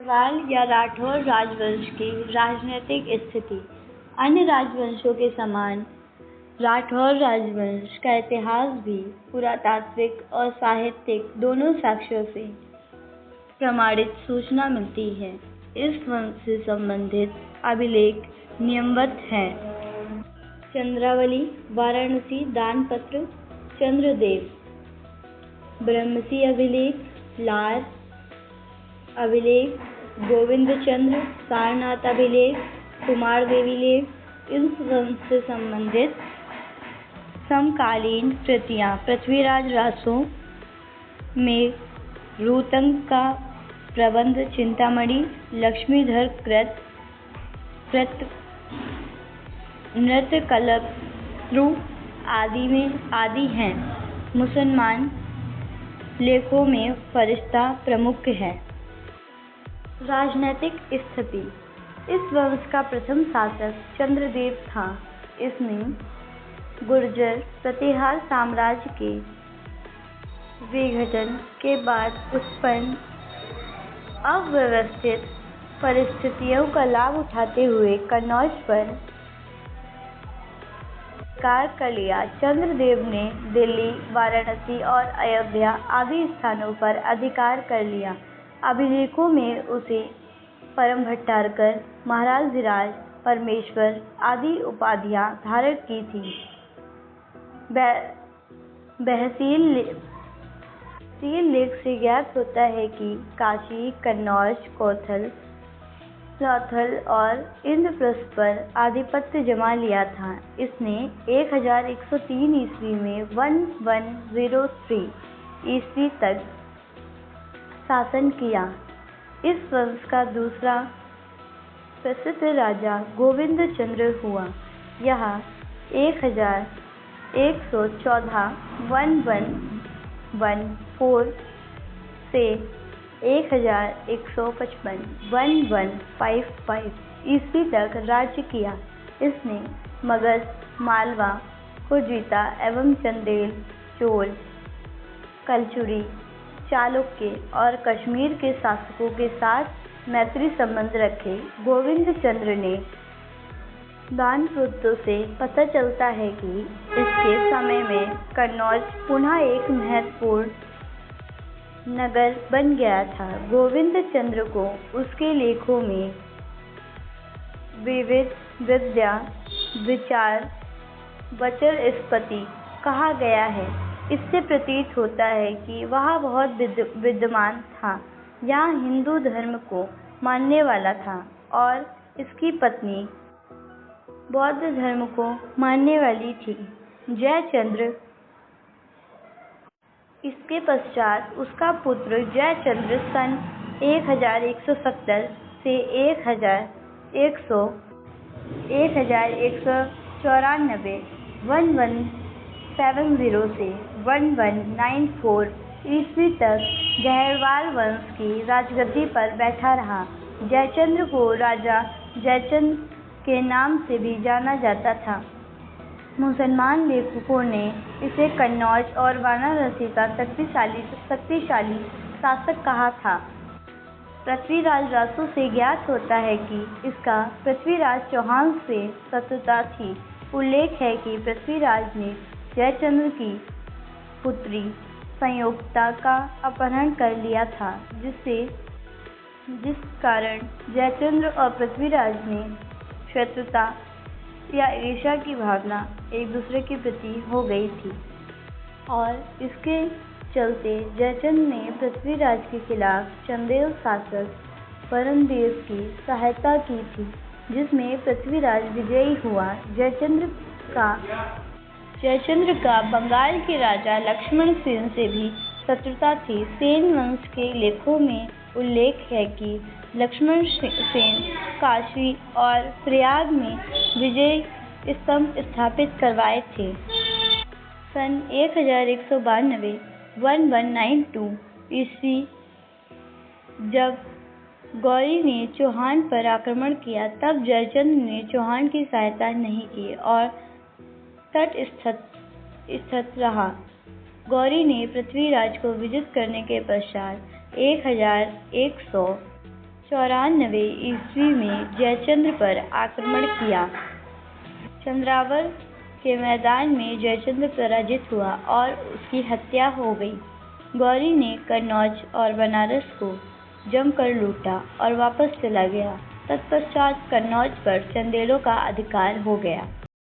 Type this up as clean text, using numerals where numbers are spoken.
गढ़वाल या राठौर राजवंश की राजनीतिक स्थिति। अन्य राजवंशों के समान राठौर राजवंश का इतिहास भी पुरातात्विक और साहित्यिक दोनों साक्ष्यों से प्रमाणित सूचना मिलती है। इस वंश से संबंधित अभिलेख निम्नवत हैं: चंद्रावली, वाराणसी दानपत्र, चंद्रदेव, ब्रह्मसी अभिलेख, लार अभिलेख, गोविंद चंद्र, सारनाथ अभिलेख, कुमार देवी लेख। इस वंश से संबंधित समकालीन कृतियाँ पृथ्वीराज रासों में रूतंग का प्रबंध चिंतामणि, लक्ष्मीधर कृत नृत्यकल्पतरु आदि हैं। मुसलमान लेखों में फरिश्ता प्रमुख है। राजनैतिक स्थिति। इस वंश का प्रथम शासक चंद्रदेव था। इसने गुर्जर प्रतिहार साम्राज्य के विघटन के बाद उत्पन्न अव्यवस्थित परिस्थितियों का लाभ उठाते हुए कन्नौज पर अधिकार कर लिया। चंद्रदेव ने दिल्ली, वाराणसी और अयोध्या आदि स्थानों पर अधिकार कर लिया। अभिलेखों में उसे परम भट्टारकर, महाराजधिराज, परमेश्वर आदि उपाधियां धारण की थी। बहसील लेख से ज्ञात होता है कि काशी, कन्नौज, लोथल और इंद्रप्रस्थ पर आधिपत्य जमा लिया था। इसने 1103 ईस्वी में 1103 ईस्वी तक शासन किया। इस वंश का दूसरा प्रसिद्ध राजा गोविंद चंद्र हुआ। यह 1114 1114 से 1155 1155 ईस्वी तक राज्य किया। इसने मगध, मालवा को जीता एवं चंदेल, चोल, कलचुरी, चालुक्य और कश्मीर के शासकों के साथ मैत्री संबंध रखे। गोविंद चंद्र ने दानपुत्रों से पता चलता है कि इसके समय में कन्नौज पुनः एक महत्वपूर्ण नगर बन गया था। गोविंद चंद्र को उसके लेखों में विविध विद्या, विचार, वचस्पति कहा गया है। इससे प्रतीत होता है कि वह बहुत विद्वान था, यहाँ हिंदू धर्म को मानने वाला था और इसकी पत्नी बौद्ध धर्म को मानने वाली थी, जयचंद्र। इसके पश्चात उसका पुत्र जयचंद्र सन 1170 से 1194 1170 से 1194 ईस्वी तक गहरवाल वंश की राजगद्दी पर बैठा रहा। जयचंद्र को राजा जयचंद के नाम से भी जाना जाता था। मुसलमान लेखकों ने इसे कन्नौज और वाराणसी का शक्तिशाली शासक कहा था। पृथ्वीराज रासो से ज्ञात होता है कि इसका पृथ्वीराज चौहान से शत्रुता थी। उल्लेख है कि पृथ्वीराज ने जयचंद्र की पुत्री संयोगता का अपहरण कर लिया था, जिस कारण जयचंद्र और पृथ्वीराज ने शत्रुता या ईर्ष्या की भावना एक दूसरे के प्रति हो गई थी और इसके चलते जयचंद ने पृथ्वीराज के खिलाफ चंदेल शासक परमदेव की सहायता की थी, जिसमें पृथ्वीराज विजयी हुआ। जयचंद्र का बंगाल के राजा लक्ष्मण सेन से भी शत्रुता थी। सेन वंश के लेखों में उल्लेख है कि लक्ष्मण सेन काशी और प्रयाग में विजय स्तंभ स्थापित करवाए थे। सन 1192 1192 ईस्वी जब गौरी ने चौहान पर आक्रमण किया, तब जयचंद ने चौहान की सहायता नहीं की और तटस्थ रहा। गौरी ने पृथ्वीराज को विजित करने के पश्चात 1100 94 ईस्वी में जयचंद्र पर आक्रमण किया। चंद्रावत के मैदान में जयचंद्र पराजित हुआ और उसकी हत्या हो गई। गौरी ने कन्नौज और बनारस को जमकर लूटा और वापस चला गया। तत्पश्चात कन्नौज पर चंदेलों का अधिकार हो गया।